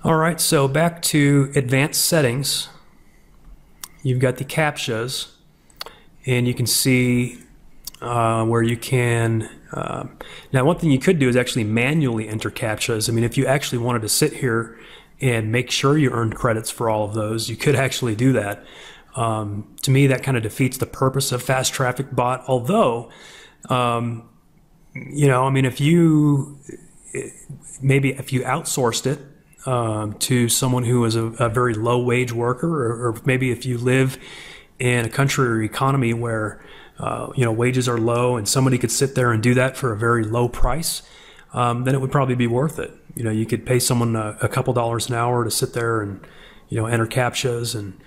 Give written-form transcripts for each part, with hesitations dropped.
All right, so back to advanced settings. You've got the CAPTCHAs, and you can see where you can. Now, one thing you could do is actually manually enter CAPTCHAs. I mean, if you actually wanted to sit here and make sure you earned credits for all of those, you could actually do that. To me, that kind of defeats the purpose of Fast Traffic Bot. Although, you know, I mean, if you outsourced it to someone who is a very low wage worker, or maybe if you live in a country or economy where you know, wages are low and somebody could sit there and do that for a very low price, then it would probably be worth it. You know, you could pay someone a couple dollars an hour to sit there and, you know, enter CAPTCHAs, and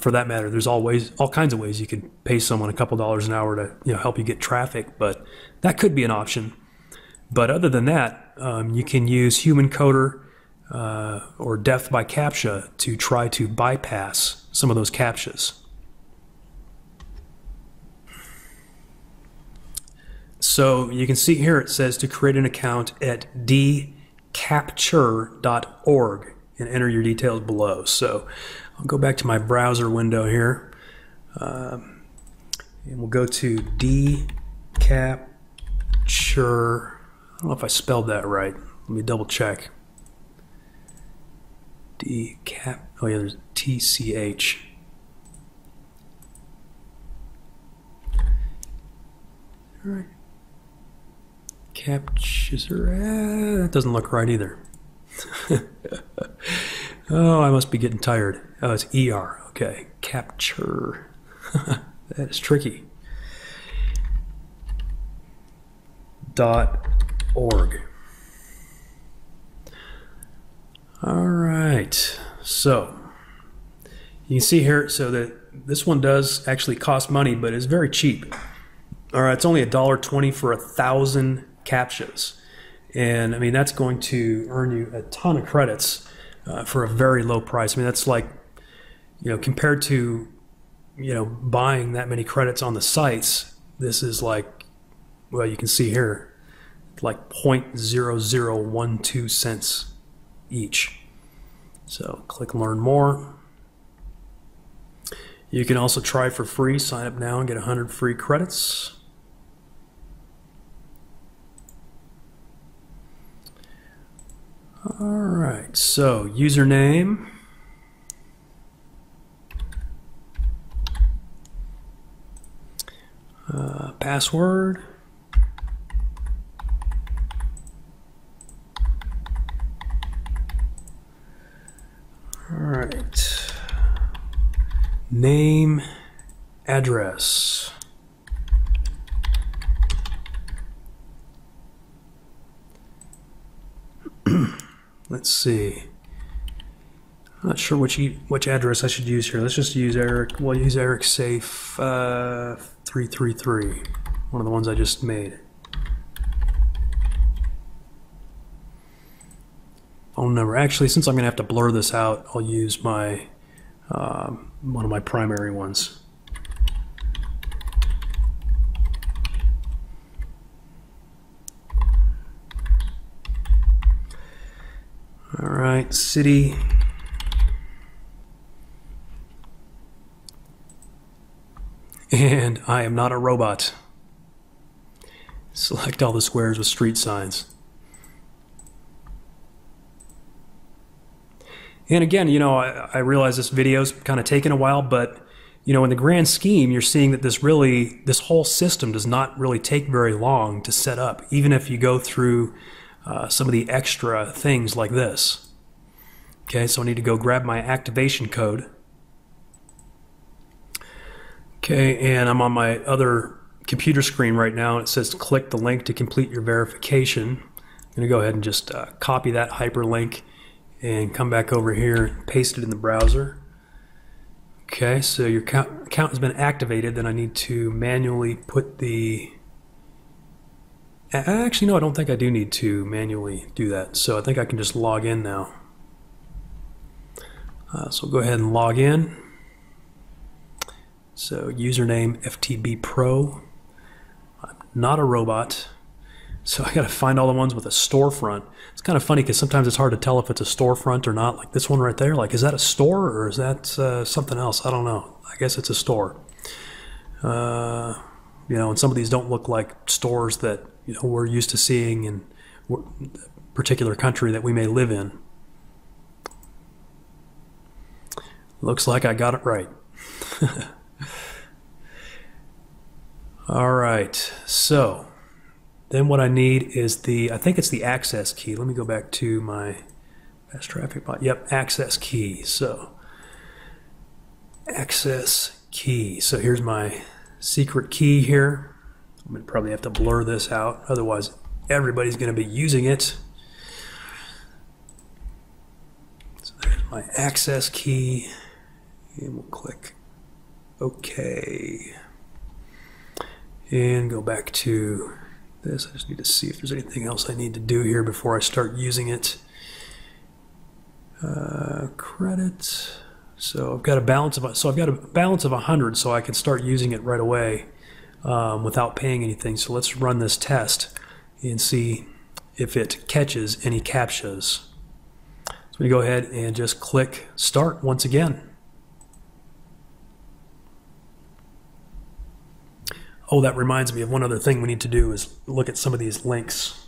for that matter, there's all kinds of ways you could pay someone a couple dollars an hour to, you know, help you get traffic, but that could be an option. But other than that, you can use human coder or death by CAPTCHA to try to bypass some of those CAPTCHAs. So you can see here it says to create an account at dcapture.org and enter your details below. So I'll go back to my browser window here, and we'll go to dcapture. I don't know if I spelled that right. Let me double check. Oh yeah, there's TCH. All right. CAPTCHA, that doesn't look right either. Oh, I must be getting tired. Oh, it's ER. Okay, capture. That is tricky. .org. All right, so you can see here, so that this one does actually cost money, but it's very cheap. All right, it's only $1.20 for 1,000 CAPTCHAs, and I mean that's going to earn you a ton of credits for a very low price. I mean that's like, you know, compared to, you know, buying that many credits on the sites, this is like, well, you can see here, like 0.0012 cents each. So click learn more. You can also try for free, sign up now and get 100 free credits. All right, so username. Password. All right. Name, address. Let's see. I'm not sure which address I should use here. Let's just use Eric. We'll use Eric Safe 333, one of the ones I just made. Phone number. Actually, since I'm going to have to blur this out, I'll use my one of my primary ones. All right, city. And I am not a robot. Select all the squares with street signs. And again, you know, I realize this video's kind of taken a while, but, you know, in the grand scheme, you're seeing that this whole system does not really take very long to set up, even if you go through some of the extra things like this. Okay, so I need to go grab my activation code. Okay, and I'm on my other computer screen right now, and it says click the link to complete your verification. I'm going to go ahead and just copy that hyperlink and come back over here and paste it in the browser. Okay, so your account has been activated. Then I need to manually put the... Actually, no, I don't think I do need to manually do that. So I think I can just log in now. So we'll go ahead and log in. So username FTB Pro. I'm not a robot. So I got to find all the ones with a storefront. It's kind of funny because sometimes it's hard to tell if it's a storefront or not. Like this one right there, like, is that a store or is that something else? I don't know. I guess it's a store. And some of these don't look like stores that, we're used to seeing in a particular country that we may live in. Looks like I got it right. All right, so then what I need is I think it's the access key. Let me go back to my fast traffic bot. Yep, access key. So access key. So here's my secret key here. I'm going to probably have to blur this out, otherwise everybody's going to be using it. So there's my access key, and we'll click OK. And go back to this. I just need to see if there's anything else I need to do here before I start using it. Credit. So I've got a balance of 100, so I can start using it right away without paying anything. So let's run this test and see if it catches any CAPTCHAs. So we go ahead and just click start once again. Oh, that reminds me of one other thing we need to do is look at some of these links.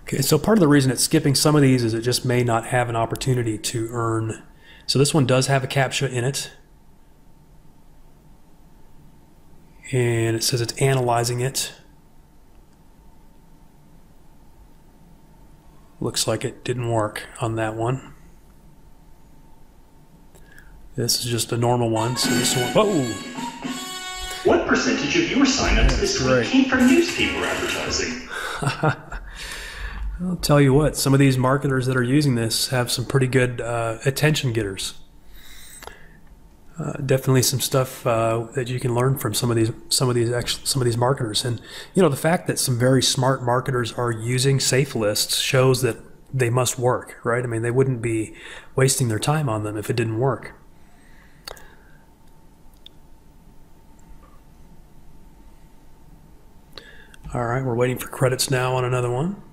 Okay, so part of the reason it's skipping some of these is it just may not have an opportunity to earn. So this one does have a CAPTCHA in it. And it says it's analyzing it. Looks like it didn't work on that one. This is just a normal one. So this one, whoa! What percentage of your signups this week came from newspaper advertising? I'll tell you what, some of these marketers that are using this have some pretty good attention getters. Definitely some stuff that you can learn from some of these marketers. And the fact that some very smart marketers are using Safelist shows that they must work, right? I mean, they wouldn't be wasting their time on them if it didn't work. All right, we're waiting for credits now on another one.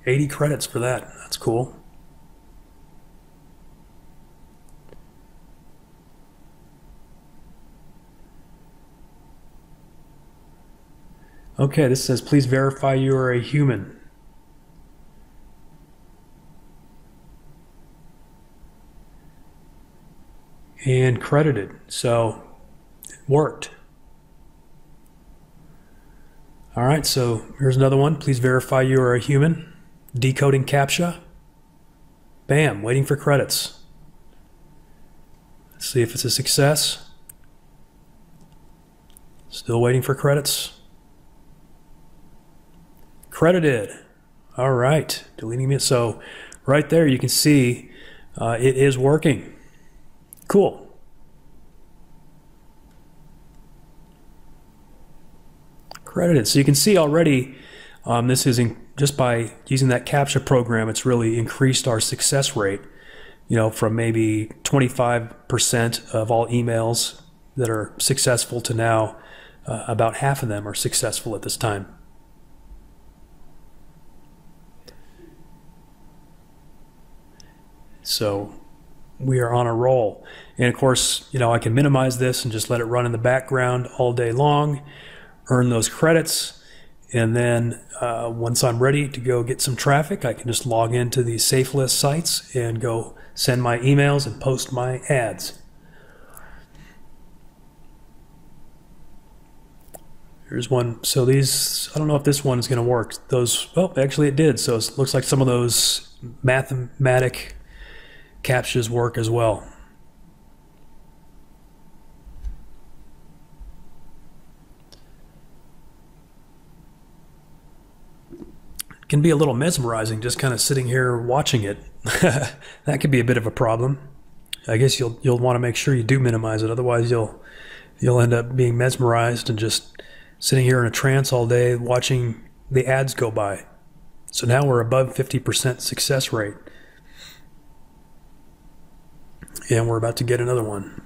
$80 credits for that. That's cool. Okay, this says, please verify you are a human. And credited, so it worked. All right, so here's another one. Please verify you are a human. Decoding CAPTCHA. Bam, waiting for credits. Let's see if it's a success. Still waiting for credits. Credited. All right, deleting it. So right there you can see it is working. Cool. Credited. So you can see already this is just by using that CAPTCHA program, it's really increased our success rate, from maybe 25% of all emails that are successful to now about half of them are successful at this time. So we are on a roll. And of course, I can minimize this and just let it run in the background all day long, earn those credits, and then once I'm ready to go get some traffic, I can just log into these Safelist sites and go send my emails and post my ads. Here's one. So these, I don't know if this one is going to work. Actually it did. So it looks like some of those mathematic CAPTCHAs work as well. It can be a little mesmerizing just kind of sitting here watching it. That could be a bit of a problem. I guess you'll want to make sure you do minimize it, otherwise you'll end up being mesmerized and just sitting here in a trance all day watching the ads go by. So now we're above 50% success rate. and we're about to get another one.